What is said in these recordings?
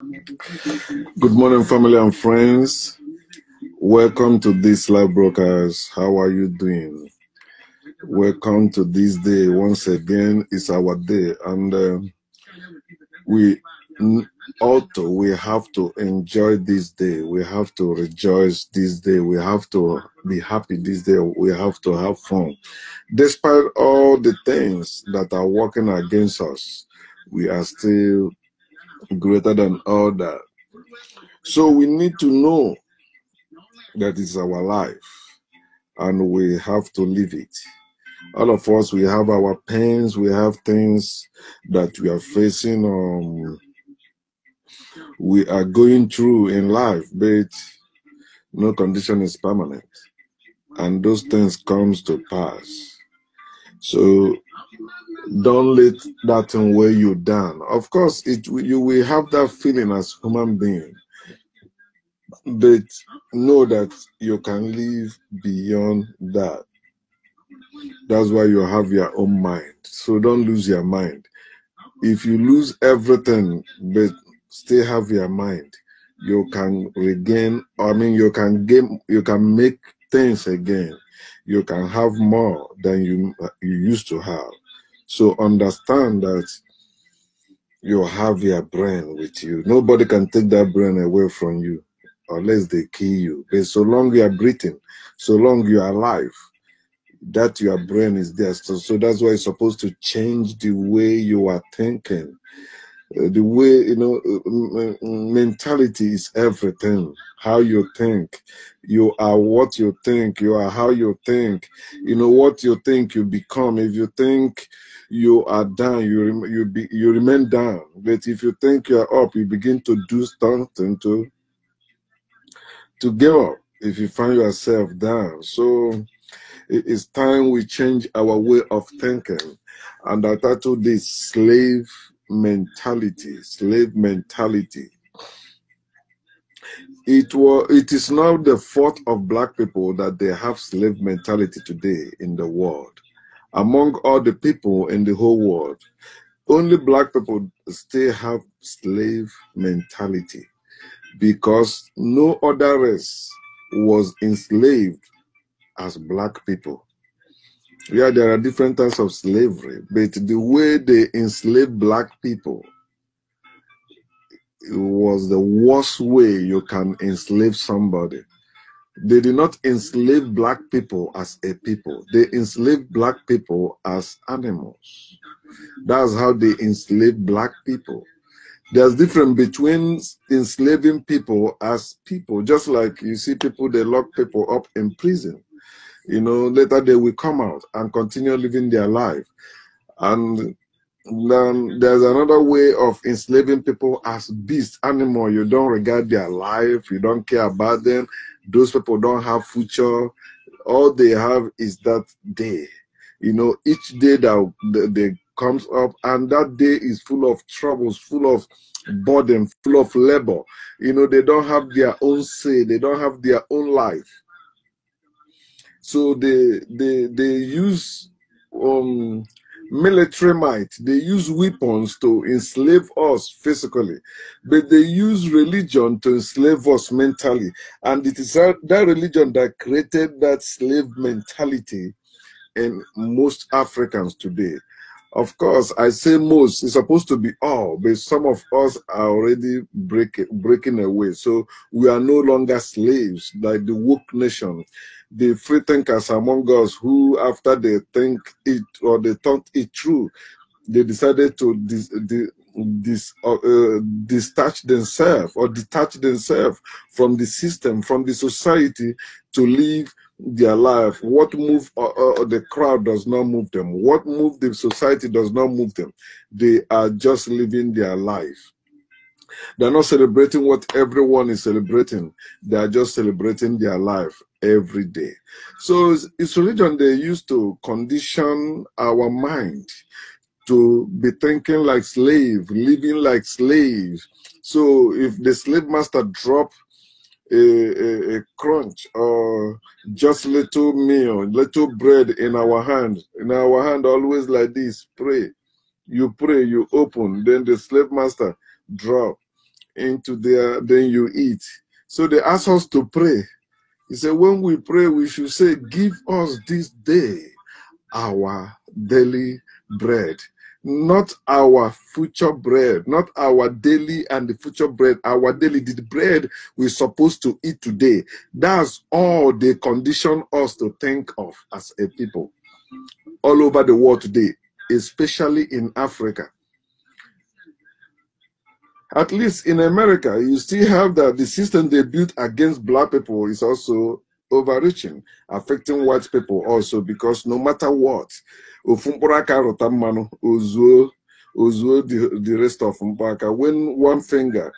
Good morning, family and friends. Welcome to this live broadcast. How are you doing? Welcome to this day. Once again, it's our day, and we have to enjoy this day. We have to rejoice this day. We have to be happy this day. We have to have fun. Despite all the things that are working against us, we are still greater than all that. So we need to know that it's our life and we have to live it. All of us, we have our pains, we have things that we are facing, we are going through in life, but no condition is permanent. And those things comes to pass. So don't let that thing weigh you down. Of course, you will have that feeling as human being, but know that you can live beyond that. That's why you have your own mind. So don't lose your mind. If you lose everything but still have your mind, you can regain, you can make things again. You can have more than you used to have. So understand that you have your brain with you. Nobody can take that brain away from you unless they kill you. But so long you are breathing, so long you are alive, that your brain is there. So that's why it's supposed to change the way you are thinking. The way, mentality is everything. How you think. You are what you think. You are how you think. What you think, you become. If you think you are down, you remain down. But if you think you are up, you begin to do something to give up if you find yourself down. So it is time we change our way of thinking. And I titled this Slave Mentality. Slave Mentality. It is now the fault of black people that they have slave mentality today in the world. Among all the people in the whole world, only black people still have slave mentality because no other race was enslaved as black people. Yeah, there are different types of slavery, but the way they enslaved black people was the worst way you can enslave somebody. They did not enslave black people as a people. They enslaved black people as animals. That's how they enslaved black people. There's difference between enslaving people as people, just like you see people, they lock people up in prison. Later they will come out and continue living their life. And then there's another way of enslaving people as beasts, animal. You don't regard their life. You don't care about them. Those people don't have future. All they have is that day. Each day that they comes up, and that day is full of troubles, full of burden, full of labor. They don't have their own say. They don't have their own life. So they use military might. They use weapons to enslave us physically, but they use religion to enslave us mentally. And it is that religion that created that slave mentality in most Africans today. Of course, I say most, it's supposed to be all, but some of us are already breaking away. So we are no longer slaves like the woke nation, the free thinkers among us who, after they think it or they thought it through, they decided to detach themselves from the system, from the society, to live their life. What move the crowd does not move them. What move the society does not move them. They are just living their life. They're not celebrating what everyone is celebrating. They are just celebrating their life every day. So it's religion they used to condition our mind to be thinking like slave, living like slaves. So if the slave master drop a crunch or just little meal, little bread in our hand always like this, pray, you open, then the slave master drop. into there, then you eat. So they ask us to pray. He said, when we pray, we should say, give us this day our daily bread. Not our future bread, not our daily and the future bread, our daily, the bread we're supposed to eat today. That's all they condition us to think of as a people all over the world today, especially in Africa. At least in America, you still have that the system they built against black people is also overreaching, affecting white people also, because no matter what, the rest of Mpaka, when one finger,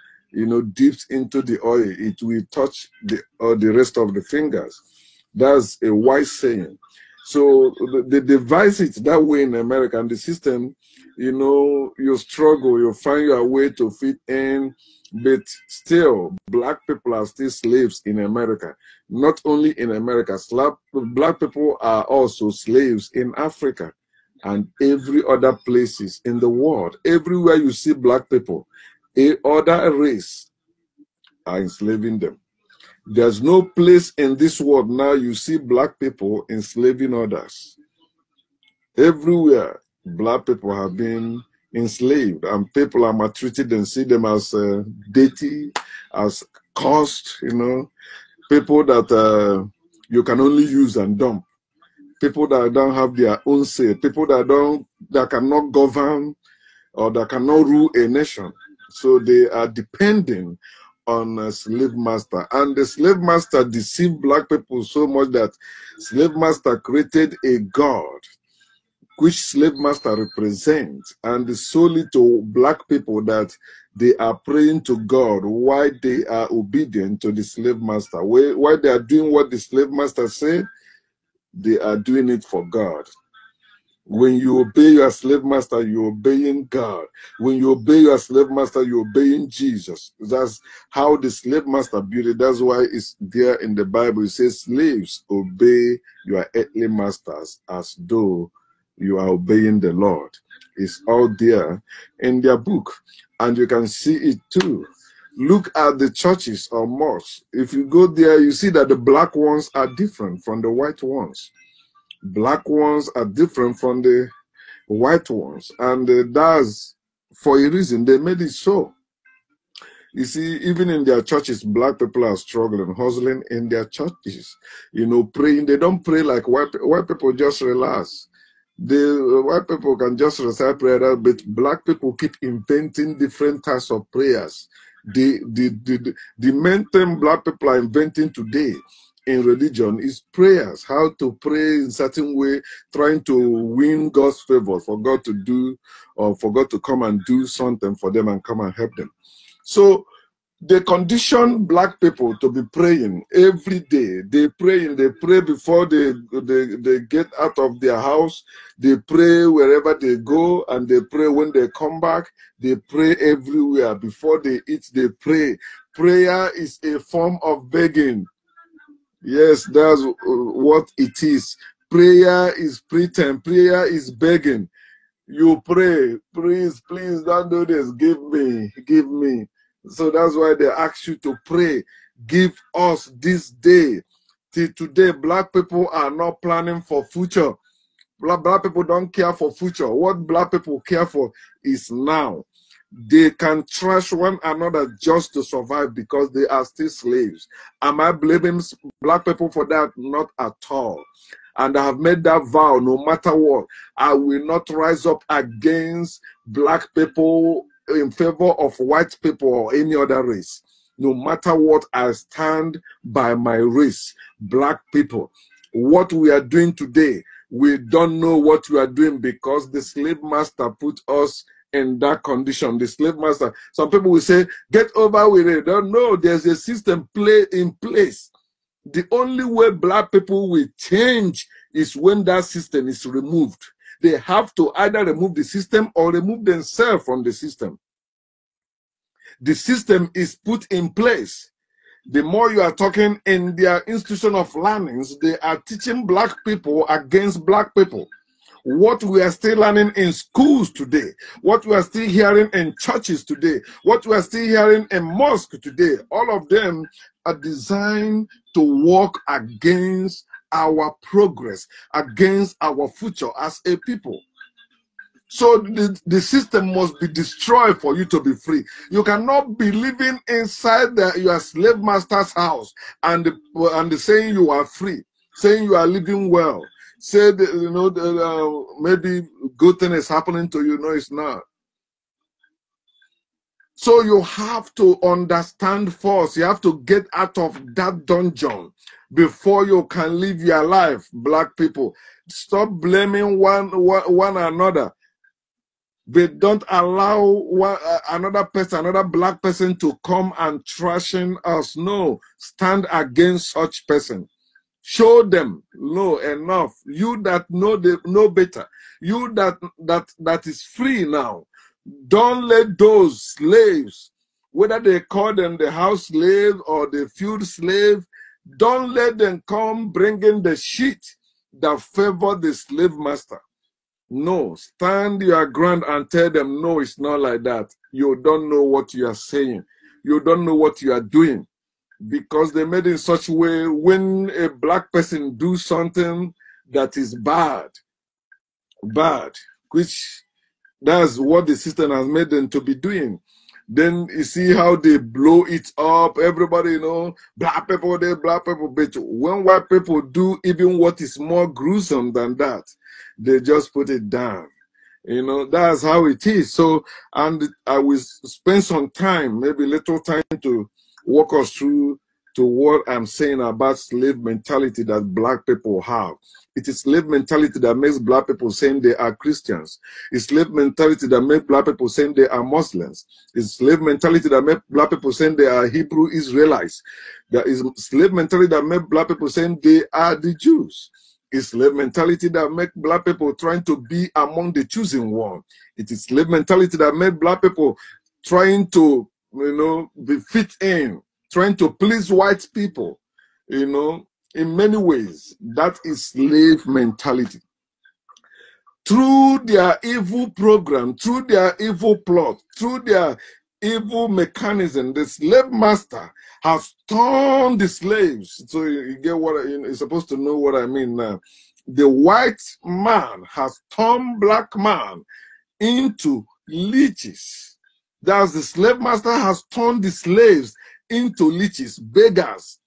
dips into the oil, it will touch the rest of the fingers. That's a wise saying. So they devise it that way in America, and the system, you struggle, you find your way to fit in, but still, black people are still slaves in America. Not only in America, black people are also slaves in Africa and every other places in the world. Everywhere you see black people, other race are enslaving them. There's no place in this world now you see black people enslaving others. Everywhere, black people have been enslaved, and people are maltreated and see them as dirty, as cost, people that you can only use and dump, people that don't have their own say, people that cannot govern or that cannot rule a nation. So they are depending on a slave master, and the slave master deceived black people so much that slave master created a god which slave master represents, and solely to black people that they are praying to God while they are obedient to the slave master. While they are doing what the slave master said, they are doing it for God. When you obey your slave master, you're obeying God. When you obey your slave master, you're obeying Jesus. That's how the slave master built it. That's why it's there in the Bible. It says, slaves, obey your earthly masters as though you are obeying the Lord. It's all there in their book, and you can see it too. Look at the churches or mosques. If you go there, you see that the black ones are different from the white ones. Black ones are different from the white ones, and that's for a reason. They made it so. You see, even in their churches, black people are struggling, hustling in their churches, praying. They don't pray like white people, just relax. The white people can just recite prayer, but black people keep inventing different types of prayers. The main thing black people are inventing today in religion is prayers, how to pray in certain way, trying to win God's favor, for God to do, or for God to come and do something for them and come and help them. So they condition black people to be praying every day. They pray before they get out of their house. They pray wherever they go, and they pray when they come back. They pray everywhere. Before they eat, they pray. Prayer is a form of begging. Yes, that's what it is. Prayer is pretend. Prayer is begging. You pray, please, don't do this. Give me, give me. So that's why they ask you to pray. Give us this day. Till today, black people are not planning for future. Black people don't care for future. What black people care for is now. They can trash one another just to survive because they are still slaves. Am I blaming black people for that? Not at all. And I have made that vow, no matter what, I will not rise up against black people in favor of white people or any other race. No matter what, I stand by my race, black people. What we are doing today, we don't know what we are doing because the slave master put us in that condition. The slave master, some people will say, get over with it. Don't know, there's a system in place. The only way black people will change is when that system is removed. They have to either remove the system or remove themselves from the system. The system is put in place. The more you are talking in their institution of learnings, they are teaching black people against black people. what we are still learning in schools today, what we are still hearing in churches today, what we are still hearing in mosques today, all of them are designed to work against our progress, against our future as a people. So the system must be destroyed for you to be free. You cannot be living inside your slave master's house and saying you are free, saying you are living well, say that, maybe good thing is happening to you. No, it's not. So you have to understand first. You have to get out of that dungeon before you can live your life. Black people, stop blaming one another. They don't allow another black person to come and trashing us. No, stand against such person. Show them, no, enough. You that know better, you that is free now. Don't let those slaves, whether they call them the house slave or the field slave, don't let them come bringing the shit that favor the slave master. No, stand your ground and tell them, no, it's not like that. You don't know what you are saying. You don't know what you are doing. Because they made it in such a way, when a black person do something that is bad, which that's what the system has made them to be doing. Then you see how they blow it up. Everybody, black people, black people. But when white people do even what is more gruesome than that, they just put it down. That's how it is. So, and I will spend some time, maybe little time, to walk us through to what I'm saying about slave mentality that black people have. It is slave mentality that makes black people saying they are Christians. It's slave mentality that makes black people saying they are Muslims. It's slave mentality that makes black people saying they are Hebrew Israelites. There is slave mentality that makes black people saying they are the Jews. It's slave mentality that makes black people trying to be among the chosen one. It is slave mentality that makes black people trying to, be fit in, trying to please white people, in many ways. That is slave mentality. Through their evil program, through their evil plot, through their evil mechanism, the slave master has turned the slaves. So you get what you're supposed to know what I mean now. The white man has turned black man into leeches. That's the slave master has turned the slaves into leeches, beggars,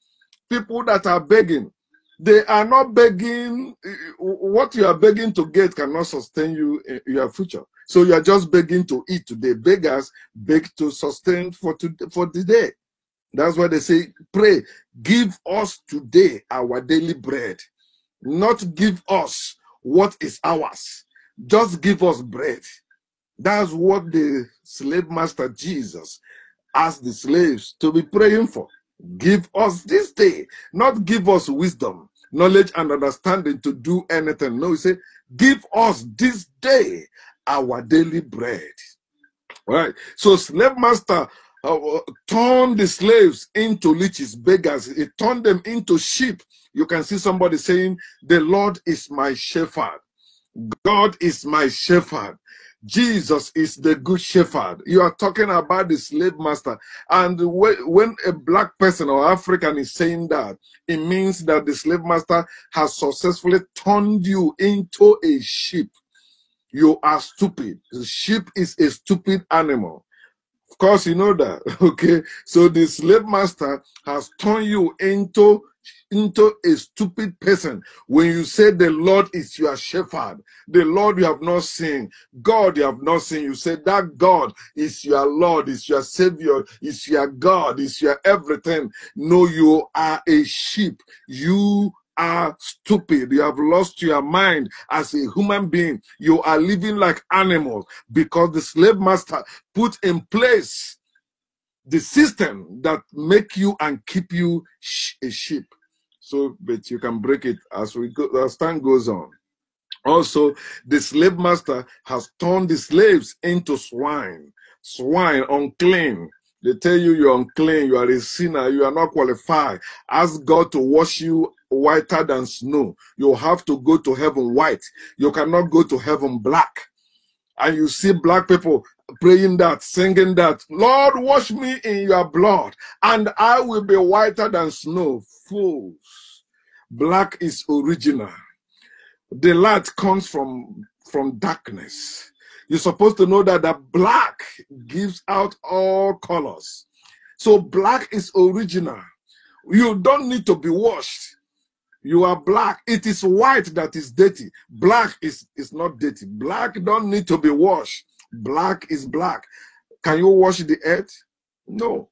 people that are begging. They are not begging. What you are begging to get cannot sustain you in your future. So you are just begging to eat today. Beggars beg to sustain for the day. That's why they say, pray, give us today our daily bread. Not give us what is ours. Just give us bread. That's what the slave master Jesus asked the slaves to be praying for. Give us this day, not give us wisdom, knowledge, and understanding to do anything. No, he said, give us this day our daily bread. Right? So slave master turned the slaves into leeches, beggars. He turned them into sheep. You can see somebody saying, the Lord is my shepherd. God is my shepherd. Jesus is the good shepherd. You are talking about the slave master. And when a black person or African is saying that, it means that the slave master has successfully turned you into a sheep. You are stupid. The sheep is a stupid animal. Of course, you know that. Okay. So the slave master has turned you into a stupid person. When you say the Lord is your shepherd, the Lord you have not seen, God you have not seen, you say that God is your Lord, is your Savior, is your God, is your everything. No, you are a sheep. You are stupid. You have lost your mind as a human being. You are living like animals because the slave master put in place the system that make you and keep you a sheep. So, but you can break it as time goes on. Also, the slave master has turned the slaves into swine. Swine, unclean. They tell you you're unclean, you are a sinner, you are not qualified. Ask God to wash you whiter than snow. You have to go to heaven white. You cannot go to heaven black. And you see black people praying that, singing that, Lord, wash me in your blood, and I will be whiter than snow. Fools. Black is original. The light comes from darkness. You're supposed to know that the black gives out all colors. So black is original. You don't need to be washed. You are black. It is white that is dirty. Black is not dirty. Black don't need to be washed. Black is black. Can you wash the earth? No.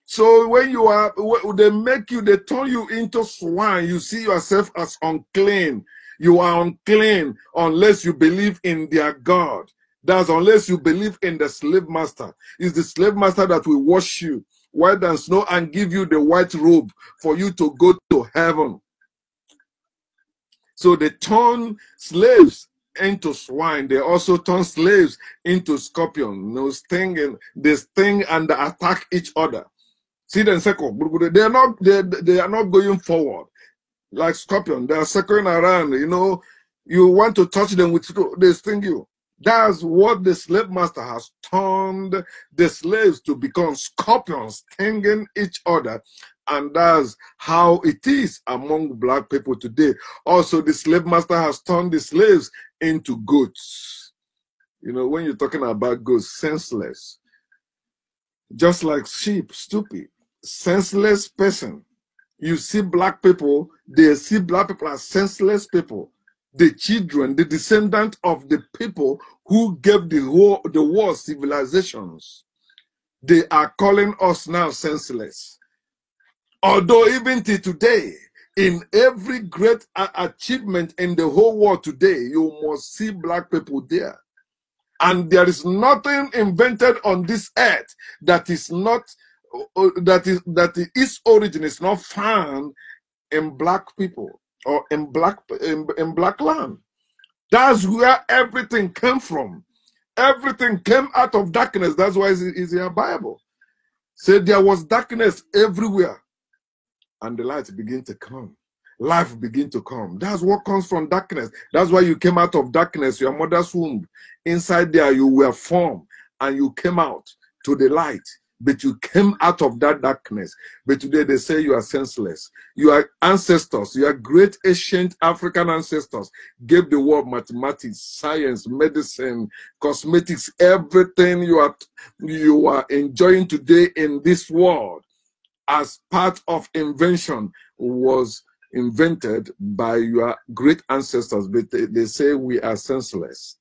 So when you are, they turn you into swine. You see yourself as unclean. You are unclean unless you believe in their God. That's unless you believe in the slave master. It's the slave master that will wash you white than snow and give you the white robe for you to go to heaven. So they turn slaves into swine. They also turn slaves into scorpion. They sting and they attack each other. See them circle. They are not going forward like scorpion. They are circling around. You know, you want to touch them with, they sting you. That's what the slave master has turned the slaves to become, scorpions, stinging each other. And that's how it is among black people today. Also, the slave master has turned the slaves into goats. You know, when you're talking about goats, senseless. Just like sheep, stupid, senseless person. You see black people, they see black people as senseless people. The children, the descendant of the people who gave the world civilizations. They are calling us now senseless. Although even till today, in every great achievement in the whole world today, you must see black people there. And there is nothing invented on this earth that is not, that its origin is not found in black people or in black land. That's where everything came from. Everything came out of darkness. That's why it's in the Bible. So there was darkness everywhere. And the light began to come. Life began to come. That's what comes from darkness. That's why you came out of darkness, your mother's womb. Inside there, you were formed and you came out to the light. But you came out of that darkness. But today they say you are senseless. Your ancestors, your great ancient African ancestors gave the world mathematics, science, medicine, cosmetics, everything you are enjoying today in this world as part of invention was invented by your great ancestors, but they say we are senseless.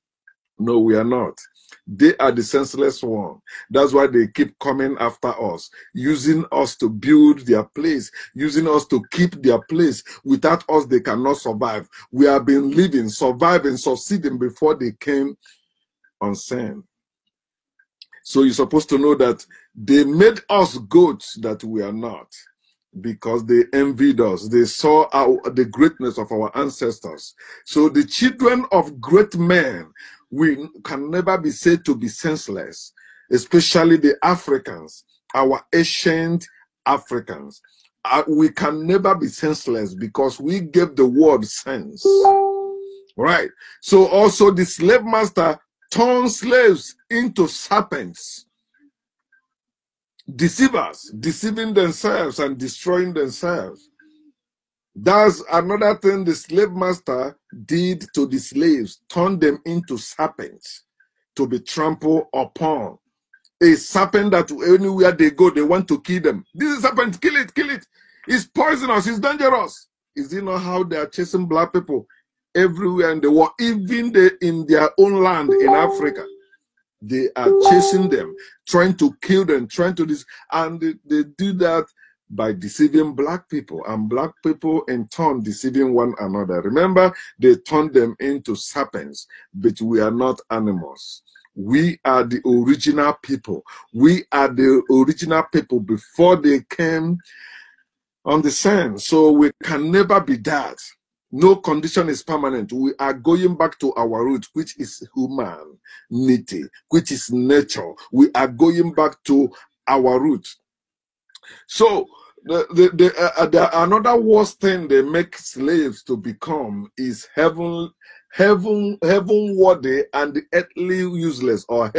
No, we are not. They are the senseless one. That's why they keep coming after us, using us to build their place, using us to keep their place. Without us, they cannot survive. We have been living, surviving, succeeding before they came on scene. So you're supposed to know that they made us goats that we are not, because they envied us. They saw the greatness of our ancestors. So the children of great men, we can never be said to be senseless, especially the Africans, our ancient Africans. We can never be senseless because we gave the world sense. Right? So also the slave master turned slaves into serpents, deceivers, deceiving themselves and destroying themselves. That's another thing the slave master did to the slaves, turned them into serpents to be trampled upon. A serpent that anywhere they go, they want to kill them. This is serpent, kill it, kill it. It's poisonous, it's dangerous. Is it not how they are chasing black people everywhere in the world, even in their own land in Africa? They are chasing them, trying to kill them, trying to and they do that by deceiving black people, and black people in turn deceiving one another. Remember, they turned them into serpents, but we are not animals. We are the original people. We are the original people before they came on the scene. So we can never be that. No condition is permanent. We are going back to our root, which is humanity, which is nature. We are going back to our root. So another worst thing they make slaves to become is heavenward and the earthly useless, or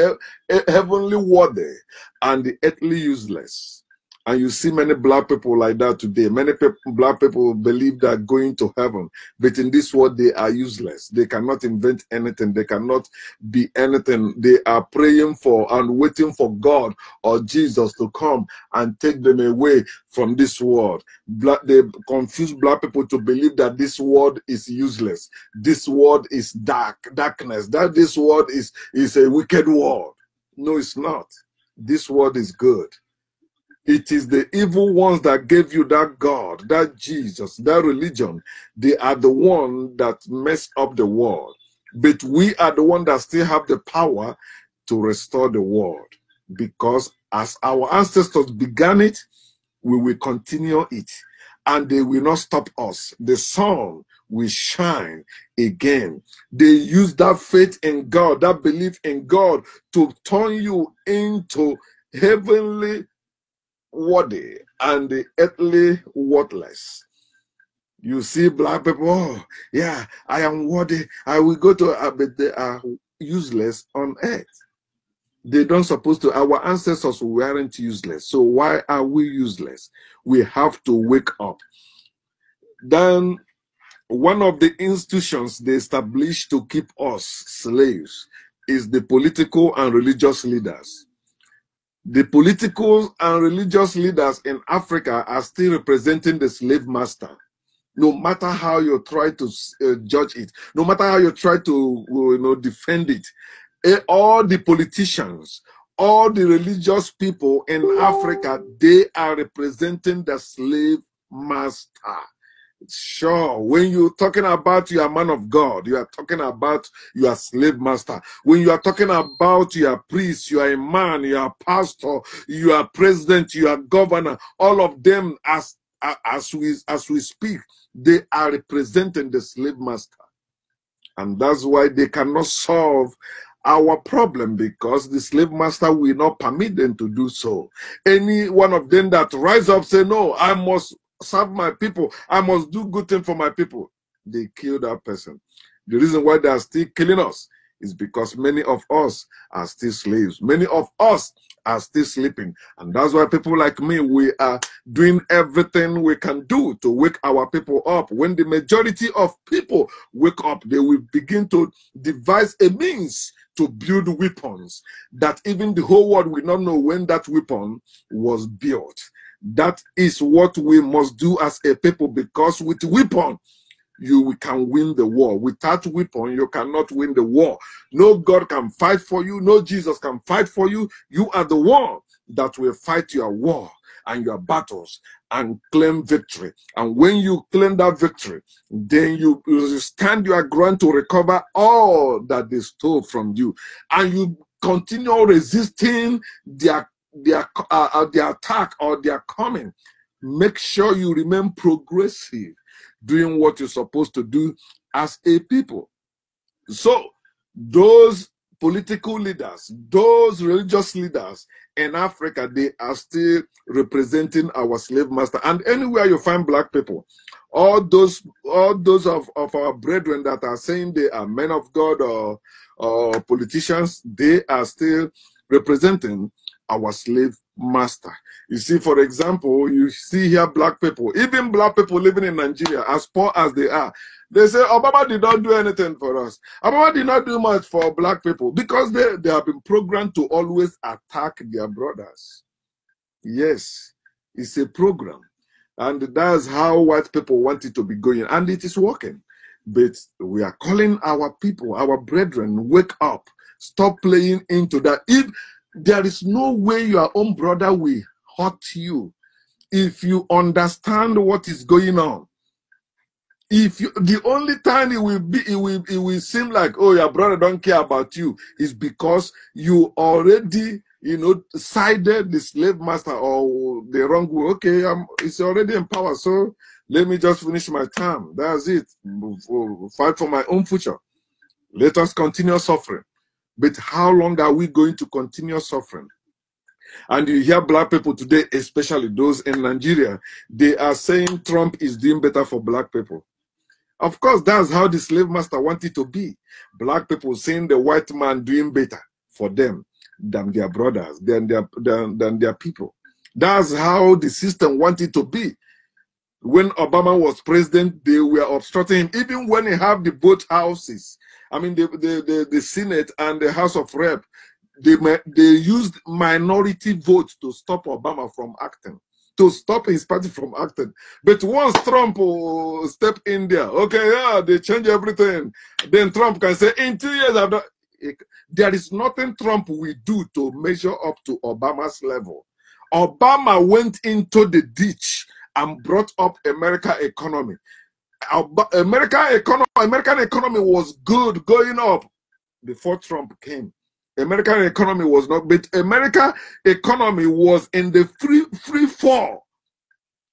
heavenly worthy and the earthly useless. And you see many black people like that today. Many black people believe that going to heaven, but in this world they are useless. They cannot invent anything. They cannot be anything. They are praying for and waiting for God or Jesus to come and take them away from this world. They confuse black people to believe that this world is useless. This world is darkness. That this world is a wicked world. No, it's not. This world is good. It is the evil ones that gave you that God, that Jesus, that religion. They are the one that messed up the world. But we are the one that still have the power to restore the world. Because as our ancestors began it, we will continue it. And they will not stop us. The sun will shine again. They use that faith in God, that belief in God, to turn you into heavenly worthy and the earthly worthless. You see black people, oh, yeah, I am worthy. I will go to, but they are useless on earth. They don't supposed to, our ancestors weren't useless. So why are we useless? We have to wake up. Then one of the institutions they established to keep us slaves is the political and religious leaders. The political and religious leaders in Africa are still representing the slave master. No matter how you try to judge it, no matter how you try to defend it, all the politicians, all the religious people in Africa, they are representing the slave master. Sure, when you're talking about you are man of God, you are talking about you are slave master. When you are talking about you are priest, you are a man, you are pastor, you are president, you are governor, all of them as we speak, they are representing the slave master. And that's why they cannot solve our problem, because the slave master will not permit them to do so. Any one of them that rise up say, no, I must serve my people, I must do good thing for my people, they kill that person. The reason why they are still killing us is because many of us are still slaves. Many of us are still sleeping. And that's why people like me, we are doing everything we can do to wake our people up. When the majority of people wake up, they will begin to devise a means to build weapons that even the whole world will not know when that weapon was built. That is what we must do as a people, because with weapon, you can win the war. Without weapon, you cannot win the war. No God can fight for you. No Jesus can fight for you. You are the one that will fight your war and your battles and claim victory. And when you claim that victory, then you stand your ground to recover all that they stole from you. And you continue resisting their attack or their coming. Make sure you remain progressive, doing what you're supposed to do as a people. So those political leaders, those religious leaders in Africa, they are still representing our slave master. And anywhere you find black people, all those of our brethren that are saying they are men of God or politicians, they are still representing our slave master. You see, for example, you see here black people, even black people living in Nigeria, as poor as they are, they say Obama did not do anything for us. Obama did not do much for black people, because they have been programmed to always attack their brothers. Yes, it's a program. And that's how white people want it to be going. And it is working. But we are calling our people, our brethren, wake up. Stop playing into that. If there is no way your own brother will hurt you, if you understand what is going on, if you, the only time it will seem like, oh, your brother don't care about you, is because you already, sided the slave master or the wrong way. Okay, it's already in power, so let me just finish my term. That's it. Fight for my own future. Let us continue suffering. But how long are we going to continue suffering? And you hear black people today, especially those in Nigeria, they are saying Trump is doing better for black people. Of course, that's how the slave master wanted to be. Black people saying the white man doing better for them than their brothers, than their people. That's how the system wanted to be. When Obama was president, they were obstructing him. Even when he had the both houses, I mean, the Senate and the House of Rep, they used minority votes to stop Obama from acting, to stop his party from acting. But once Trump step in there, okay, yeah, they change everything. Then Trump can say, in 2 years, there is nothing Trump will do to measure up to Obama's level. Obama went into the ditch and brought up American economy. American economy was good, going up before Trump came. American economy was not, but American economy was in the free fall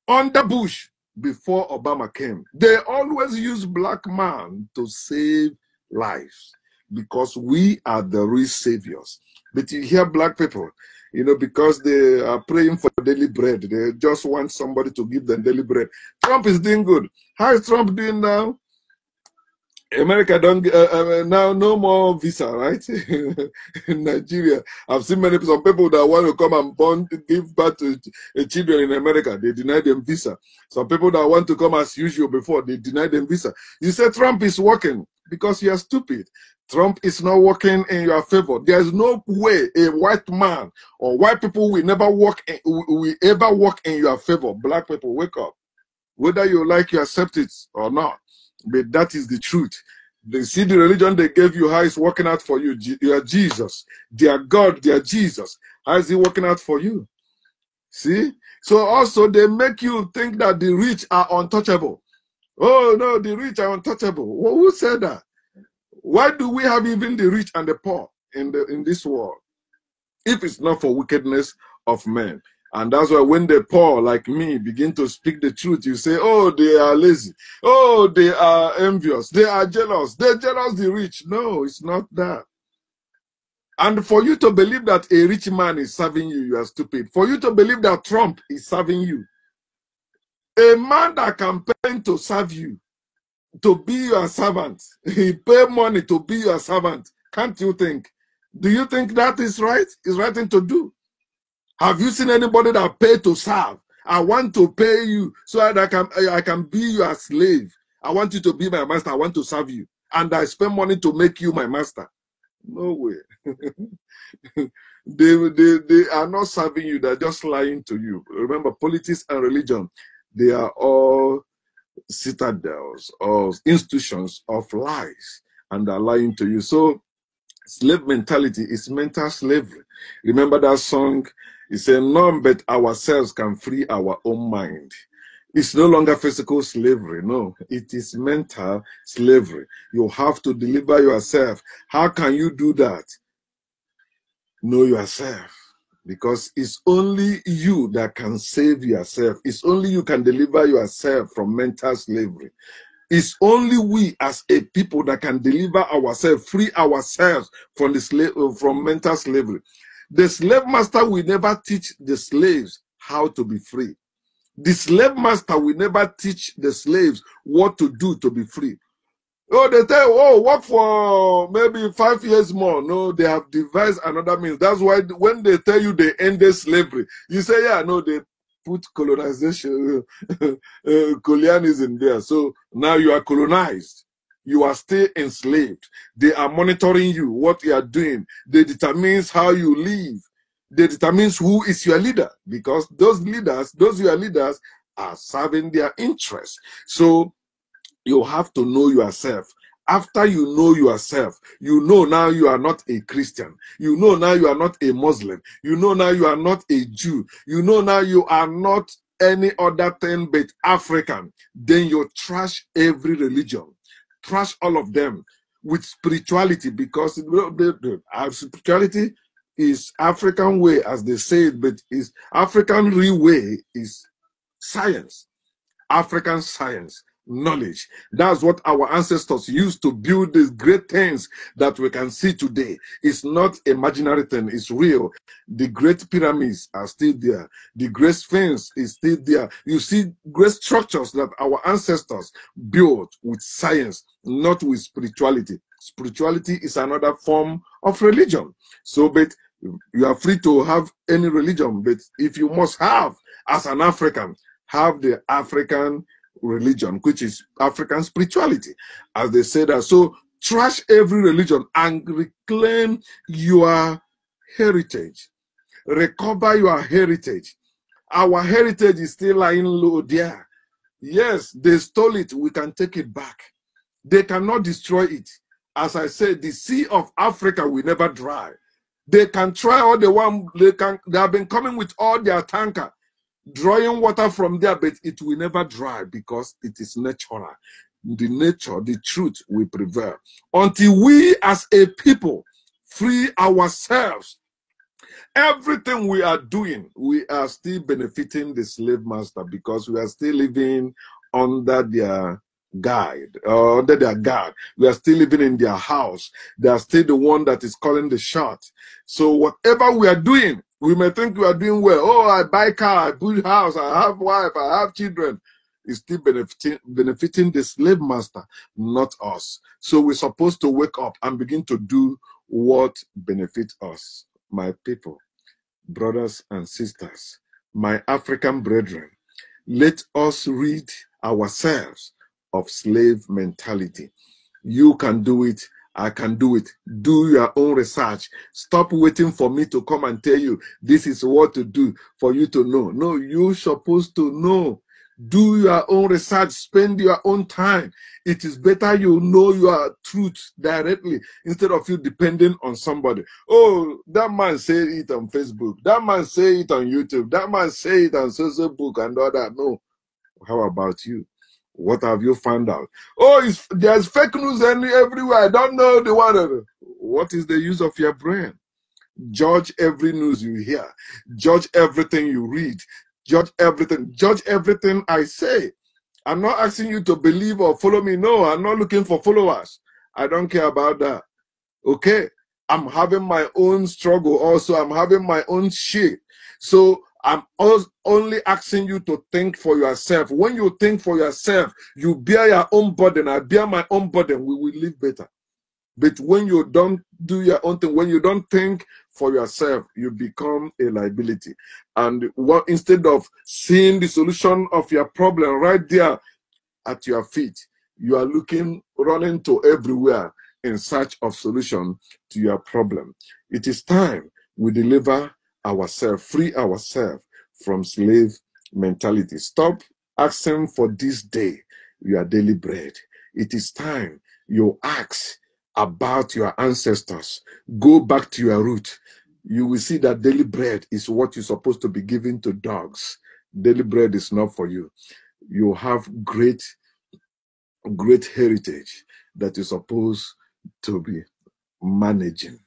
under Bush before Obama came. They always use black man to save lives because we are the real saviors. But you hear black people, you know, because they are praying for daily bread. They just want somebody to give them daily bread. Trump is doing good. How is Trump doing now? America don't now no more visa, right? In Nigeria, I've seen some people that want to come and give birth to children in America. They deny them visa. Some people that want to come as usual before, they deny them visa. You say Trump is working because you are stupid. Trump is not working in your favor. There is no way a white man or white people will ever work in your favor. Black people, wake up. Whether you like, you accept it or not. But that is the truth. They see the religion they gave you, how it's working out for you. You are Jesus. They are God, they are Jesus. How is it working out for you? See? So also they make you think that the rich are untouchable. Oh no, the rich are untouchable. Well, who said that? Why do we have even the rich and the poor in this world? If it's not for wickedness of men. And that's why when the poor, like me, begin to speak the truth, you say, oh, they are lazy. Oh, they are envious. They are jealous. They're jealous the rich. No, it's not that. And for you to believe that a rich man is serving you, you are stupid. For you to believe that Trump is serving you, a man that can pay to serve you, to be your servant, he pay money to be your servant. Can't you think? Do you think that is right? Is right thing to do? Have you seen anybody that pay to serve? I want to pay you so that I can be your slave. I want you to be my master. I want to serve you. And I spend money to make you my master. No way. They are not serving you. They're just lying to you. Remember, politics and religion, they are all citadels or institutions of lies. And they're lying to you. So slave mentality is mental slavery. Remember that song? It's a none but ourselves can free our own mind. It's no longer physical slavery. No, it is mental slavery. You have to deliver yourself. How can you do that? Know yourself. Because it's only you that can save yourself. It's only you can deliver yourself from mental slavery. It's only we as a people that can deliver ourselves, free ourselves from from mental slavery. The slave master will never teach the slaves how to be free. The slave master will never teach the slaves what to do to be free. Oh, they tell you, oh, work for maybe 5 years more. No, they have devised another means. That's why when they tell you they ended slavery, you say, yeah, no, they put colonization, colonialism there. So now you are colonized. You are still enslaved. They are monitoring you, what you are doing. They determines how you live. They determines who is your leader, because those leaders, those your leaders, are serving their interests. So you have to know yourself. After you know yourself, you know now you are not a Christian. You know now you are not a Muslim. You know now you are not a Jew. You know now you are not any other thing but African. Then you trash every religion. Trash all of them with spirituality, because our spirituality is African way, as they say it, but is African real way is science. African science. knowledge. That's what our ancestors used to build these great things that we can see today. It's not imaginary thing, it's real. The great pyramids are still there. The great sphinx is still there. You see great structures that our ancestors built with science, not with spirituality. Spirituality is another form of religion. So, but you are free to have any religion, but if you must have, as an African, have the African religion, which is African spirituality, as they say that. So trash every religion and reclaim your heritage. Recover your heritage. Our heritage is still lying low there. Yes, they stole it. We can take it back. They cannot destroy it. As I said, the sea of Africa will never dry. They can try all they want. They have been coming with all their tanker, drawing water from there, but it will never dry because it is natural. The nature, the truth will prevail. Until we as a people free ourselves, everything we are doing, we are still benefiting the slave master because we are still living under their guide, under their guard. We are still living in their house. They are still the one that is calling the shot. So whatever we are doing, we may think we are doing well. Oh, I buy car, I build house, I have wife, I have children. It's still benefiting the slave master, not us. So we're supposed to wake up and begin to do what benefits us, my people, brothers and sisters, my African brethren. Let us rid ourselves of slave mentality. You can do it. I can do it. Do your own research. Stop waiting for me to come and tell you this is what to do for you to know. No, you're supposed to know. Do your own research. Spend your own time. It is better you know your truth directly instead of you depending on somebody. Oh, that man said it on Facebook. That man said it on YouTube. That man said it on social book and all that. No. How about you? What have you found out? Oh, there's fake news everywhere. I don't know the one. What is the use of your brain? Judge every news you hear. Judge everything you read. Judge everything. Judge everything I say. I'm not asking you to believe or follow me. No, I'm not looking for followers. I don't care about that. Okay? I'm having my own struggle also. I'm having my own shit. So I'm only asking you to think for yourself. When you think for yourself, you bear your own burden. I bear my own burden. We will live better. But when you don't do your own thing, when you don't think for yourself, you become a liability. And instead of seeing the solution of your problem right there at your feet, you are running to everywhere in search of solution to your problem. It is time we deliver ourselves, free ourselves from slave mentality. Stop asking for this day your daily bread. It is time you ask about your ancestors. Go back to your root. You will see that daily bread is what you're supposed to be giving to dogs. Daily bread is not for you. You have great heritage that you're supposed to be managing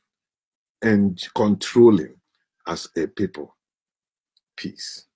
and controlling as a people. Peace.